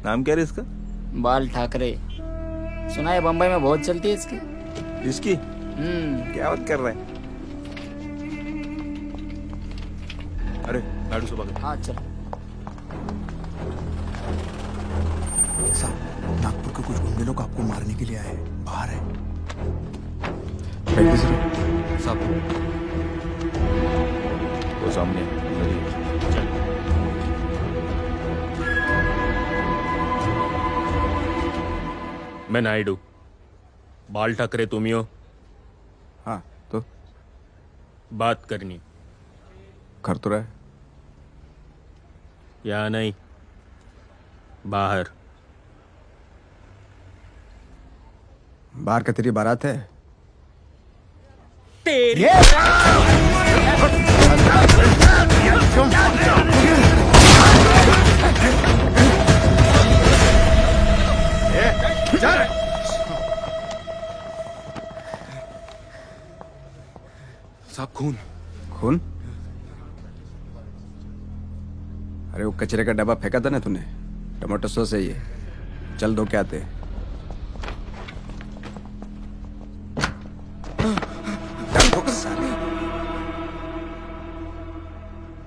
नाम क्या है इसका? बाल ठाकरे। सुना है बम्बई में बहुत चलती है इसकी। इसकी? क्या बात कर रहा है? अरे गाड़ी सुबह कर। हाँ चल। साहब, नागपुर के कुछ गुंडे लोग आपको मारने के लिए आए हैं, बाहर है। साहब वो सामने चल। मैं नायडू। बाल ठाकरे तुम ही हो? हाँ तो बात करनी। कर तो रहा है। या नहीं, बाहर। बाहर का तेरी बारात है। तेरी साहब खून। खून? अरे वो कचरे का डब्बा फेंका था ना तूने, टमाटो सॉस है ये। चल दो क्या आते।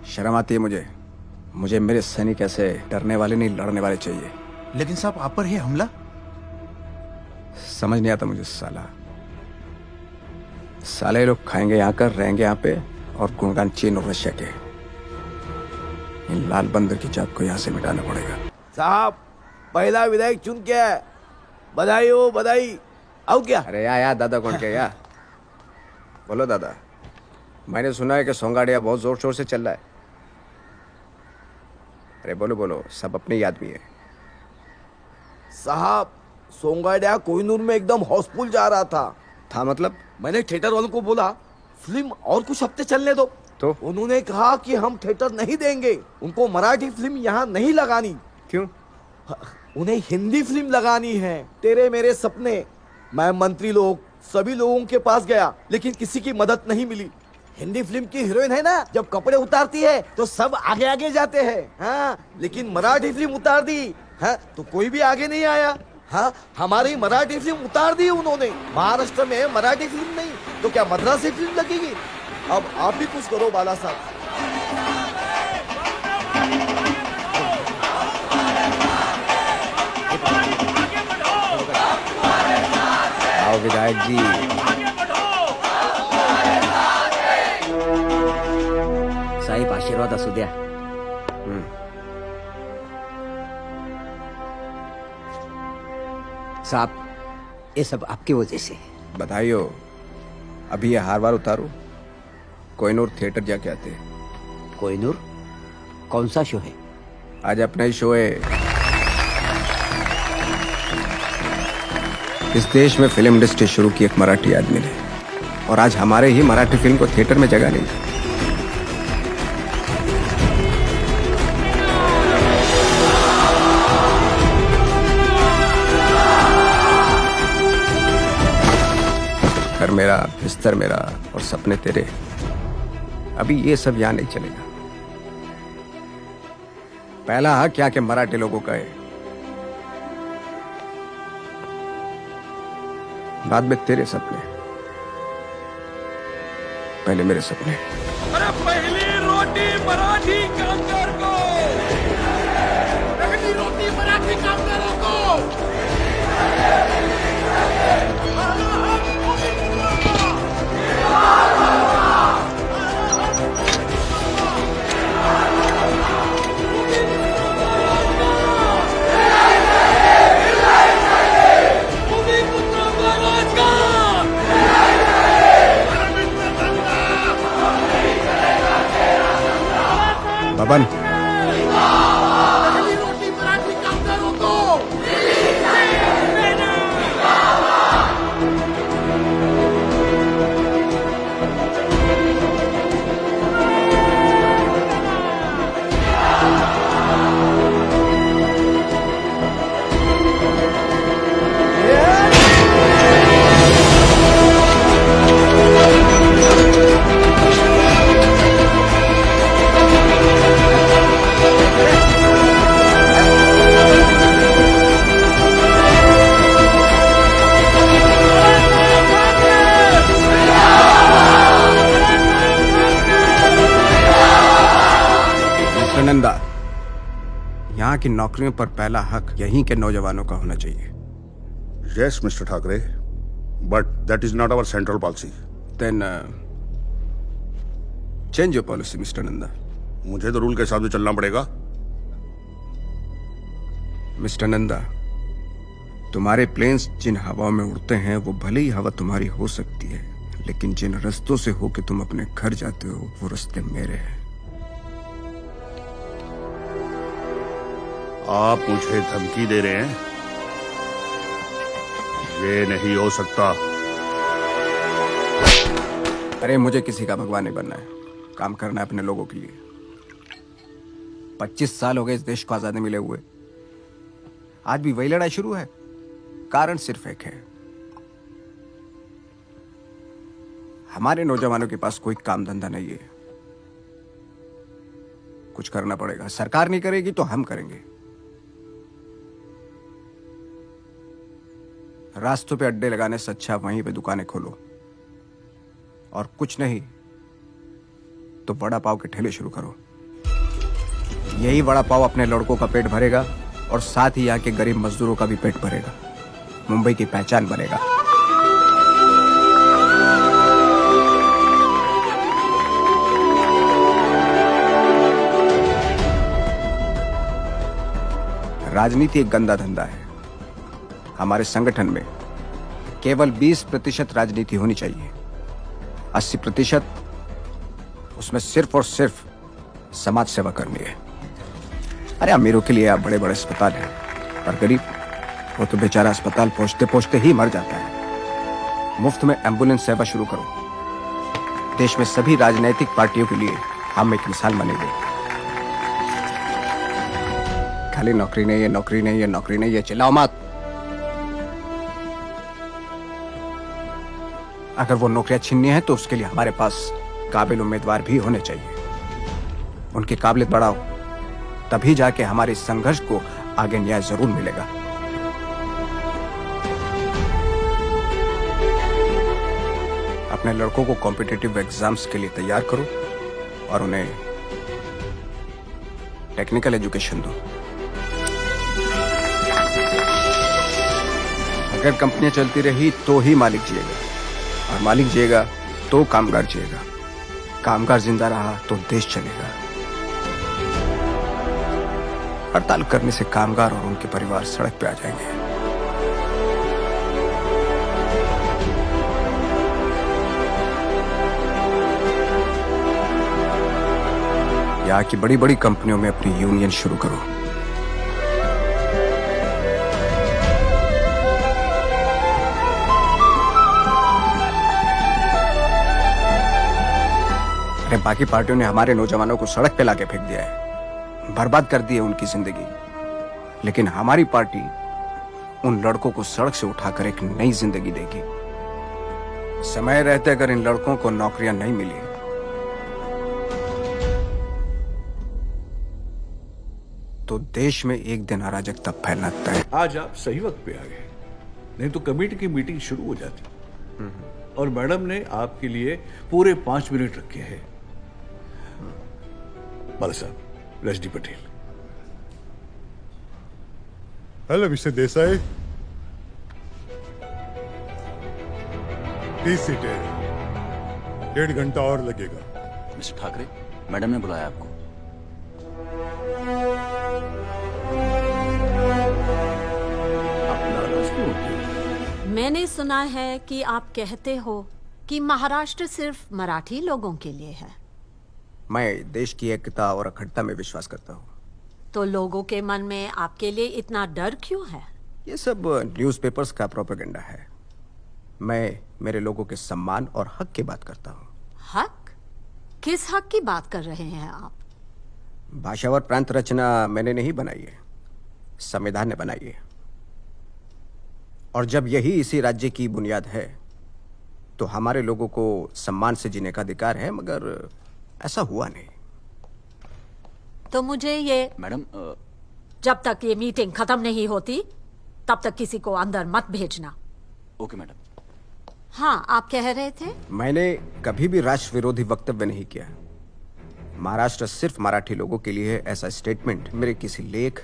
शर्म आती है मुझे मेरे सैनिक ऐसे डरने वाले नहीं, लड़ने वाले चाहिए। लेकिन साहब आप पर है हमला। समझ नहीं आता मुझे साले लोग खाएंगे यहाँ कर, रहेंगे यहाँ पे, और गुणगान चीन और रशिया के। इन लाल बंदर की जात को यहाँ से मिटाना पड़ेगा। साहब पहला विधायक चुन के है। बधाई हो बधाई। आओ क्या? अरे या दादा कौन क्या या? बोलो दादा। मैंने सुना है कि सोंगाड़िया बहुत जोर शोर से चल रहा है। अरे बोलो, सब अपने ही आदमी है। साहब सोंगाडिया कोहिनूर में एकदम हाउसफुल जा रहा था मतलब? मैंने थिएटर वालों को बोला फिल्म और कुछ हफ्ते चलने दो, तो उन्होंने कहा कि हम थिएटर नहीं देंगे, उनको मराठी फिल्म यहाँ नहीं लगानी। क्यों? उन्हें हिंदी फिल्म लगानी है। तेरे मेरे सपने। मैं मंत्री लोग सभी लोगों के पास गया, लेकिन किसी की मदद नहीं मिली। हिंदी फिल्म की हीरोइन है ना, जब कपड़े उतारती है तो सब आगे आगे जाते हैं। हाँ, लेकिन मराठी फिल्म उतार दी, हाँ, तो कोई भी आगे नहीं आया। हाँ, हमारी मराठी फिल्म उतार दी उन्होंने। महाराष्ट्र में मराठी फिल्म नहीं तो क्या मद्रासी फिल्म लगेगी? अब आप भी कुछ करो बाला साहब। आओ विधायक जी। साहेब आशीर्वाद असू द्या। साहब ये सब आपकी वजह से। बधाई हो। अभी ये हार बार उतारो, कोहिनूर थिएटर जाके आते। कोहिनूर? कौन सा शो है? आज अपना ही शो है। इस देश में फिल्म इंडस्ट्री शुरू की एक मराठी आदमी ने, और आज हमारे ही मराठी फिल्म को थिएटर में जगह नहीं। घर मेरा, बिस्तर मेरा और सपने तेरे। अभी ये सब यहां नहीं चलेगा। पहला हक क्या के मराठी लोगों का है, बाद में तेरे सपने, पहले मेरे सपने। अरे पहली रोटी मराठी कामगार को, पहली रोटी मराठी कामगारों को। बबन, की नौकरियों पर पहला हक यहीं के नौजवानों का होना चाहिए। Yes, Mr. Thackeray, but that is not our central policy. Then change your policy, Mr. Nanda. मुझे तो रूल के हिसाब से चलना पड़ेगा। मिस्टर नंदा, तुम्हारे प्लेन्स जिन हवाओं में उड़ते हैं वो भले ही हवा तुम्हारी हो सकती है, लेकिन जिन रास्तों से होके तुम अपने घर जाते हो वो रास्ते मेरे हैं। आप मुझे धमकी दे रहे हैं? ये नहीं हो सकता। अरे मुझे किसी का भगवान नहीं बनना है, काम करना है अपने लोगों के लिए। 25 साल हो गए इस देश को आजादी मिले हुए, आज भी वही लड़ाई शुरू है। कारण सिर्फ एक है, हमारे नौजवानों के पास कोई काम धंधा नहीं है। कुछ करना पड़ेगा, सरकार नहीं करेगी तो हम करेंगे। रास्तों पे अड्डे लगाने से अच्छा वहीं पे दुकानें खोलो, और कुछ नहीं तो वड़ा पाव के ठेले शुरू करो। यही वड़ा पाव अपने लड़कों का पेट भरेगा और साथ ही यहाँ के गरीब मजदूरों का भी पेट भरेगा, मुंबई की पहचान बनेगा। राजनीति एक गंदा धंधा है। हमारे संगठन में केवल 20% राजनीति होनी चाहिए, 80% उसमें सिर्फ और सिर्फ समाज सेवा करनी है। अरे अमीरों के लिए आप बड़े बड़े अस्पताल हैं, पर गरीब वो तो बेचारा अस्पताल पहुंचते पहुंचते ही मर जाता है। मुफ्त में एम्बुलेंस सेवा शुरू करो। देश में सभी राजनीतिक पार्टियों के लिए हम एक मिसाल बनेंगे। खाली नौकरी नहीं है, नौकरी नहीं है, नौकरी नहीं है, चिल्लाओ मत। अगर वो नौकरियां छीननी है तो उसके लिए हमारे पास काबिल उम्मीदवार भी होने चाहिए। उनकी काबिलियत बढ़ाओ, तभी जाके हमारे संघर्ष को आगे न्याय जरूर मिलेगा। अपने लड़कों को कॉम्पिटिटिव एग्जाम्स के लिए तैयार करो और उन्हें टेक्निकल एजुकेशन दो। अगर कंपनियां चलती रही तो ही मालिक जिएगा, और मालिक जिएगा तो कामगार जिएगा, कामगार जिंदा रहा तो देश चलेगा। हड़ताल करने से कामगार और उनके परिवार सड़क पे आ जाएंगे। यहाँ की बड़ी बड़ी कंपनियों में अपनी यूनियन शुरू करो। अरे बाकी पार्टियों ने हमारे नौजवानों को सड़क पे लाके फेंक दिया है, बर्बाद कर दी है उनकी जिंदगी, लेकिन हमारी पार्टी उन लड़कों को सड़क से उठाकर एक नई जिंदगी देगी। समय रहते अगर इन लड़कों को नौकरियां नहीं मिली तो देश में एक दिन अराजकता फैलना तय है। आज आप सही वक्त पे आ गए, नहीं तो कमेटी की मीटिंग शुरू हो जाती। और मैडम ने आपके लिए पूरे 5 मिनट रखे हैं। बाला साहब, रजनी पटेल। हेलो मिस्टर देसाई, 30 सीटें, 1.5 घंटा और लगेगा। मिस्टर ठाकरे, मैडम ने बुलाया आपको। आप नाराज क्यों होते हो? मैंने सुना है कि आप कहते हो कि महाराष्ट्र सिर्फ मराठी लोगों के लिए है। मैं देश की एकता और अखंडता में विश्वास करता हूँ। तो लोगों के मन में आपके लिए इतना डर क्यों है? ये सब न्यूज़पेपर्स का प्रोपेगेंडा है। मैं मेरे लोगों के सम्मान और हक की बात करता हूँ। हक? किस हक की बात कर रहे हैं आप? भाषा और प्रांत रचना मैंने नहीं बनाई है, संविधान ने बनाई है। और जब यही इसी राज्य की बुनियाद है तो हमारे लोगों को सम्मान से जीने का अधिकार है, मगर ऐसा हुआ नहीं। तो मुझे ये मैडम जब तक ये मीटिंग खत्म नहीं होती तब तक किसी को अंदर मत भेजना। Okay madam. हाँ, आप कह रहे थे? मैंने कभी भी राष्ट्र विरोधी वक्तव्य नहीं किया। महाराष्ट्र सिर्फ मराठी लोगों के लिए है, ऐसा स्टेटमेंट मेरे किसी लेख,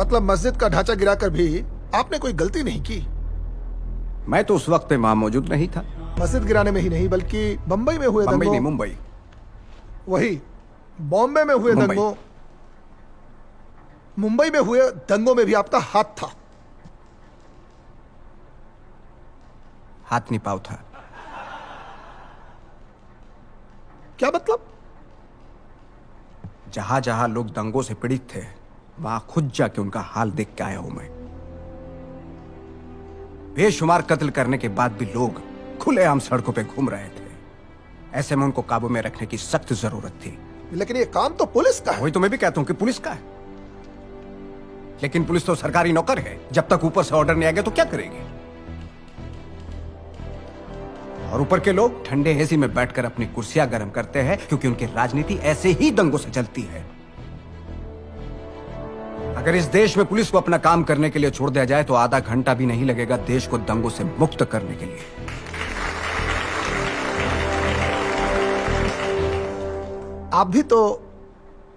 मतलब मस्जिद का ढांचा गिराकर भी आपने कोई गलती नहीं की। मैं तो उस वक्त पे वहां मौजूद नहीं था। मस्जिद गिराने में ही नहीं बल्कि बंबई में हुए बम्बई नहीं, दंगों, मुंबई। वही बॉम्बे में हुए मुंबई। दंगों, मुंबई में हुए दंगों में भी आपका हाथ था। हाथ नहीं पाव था। क्या मतलब? जहां जहां लोग दंगों से पीड़ित थे वहां खुद जाके उनका हाल देख के आया हूं मैं। बेशुमार कत्ल करने के बाद भी लोग खुलेआम सड़कों पे घूम रहे थे। ऐसे में उनको काबू में रखने की सख्त जरूरत थी। लेकिन ये काम तो पुलिस का है। वही तो मैं भी कहता हूं कि पुलिस का है, लेकिन पुलिस तो सरकारी नौकर है। जब तक ऊपर से ऑर्डर नहीं आएगा तो क्या करेगी? और ऊपर के लोग ठंडे एसी में बैठकर अपनी कुर्सियां गर्म करते हैं क्योंकि उनकी राजनीति ऐसे ही दंगों से चलती है। अगर इस देश में पुलिस को अपना काम करने के लिए छोड़ दिया जाए तो आधा घंटा भी नहीं लगेगा देश को दंगों से मुक्त करने के लिए। आप भी तो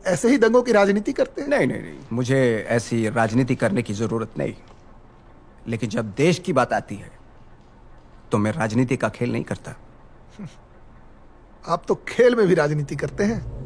ऐसे ही दंगों की राजनीति करते हैं। नहीं नहीं नहीं, मुझे ऐसी राजनीति करने की जरूरत नहीं। लेकिन जब देश की बात आती है तो मैं राजनीति का खेल नहीं करता। आप तो खेल में भी राजनीति करते हैं।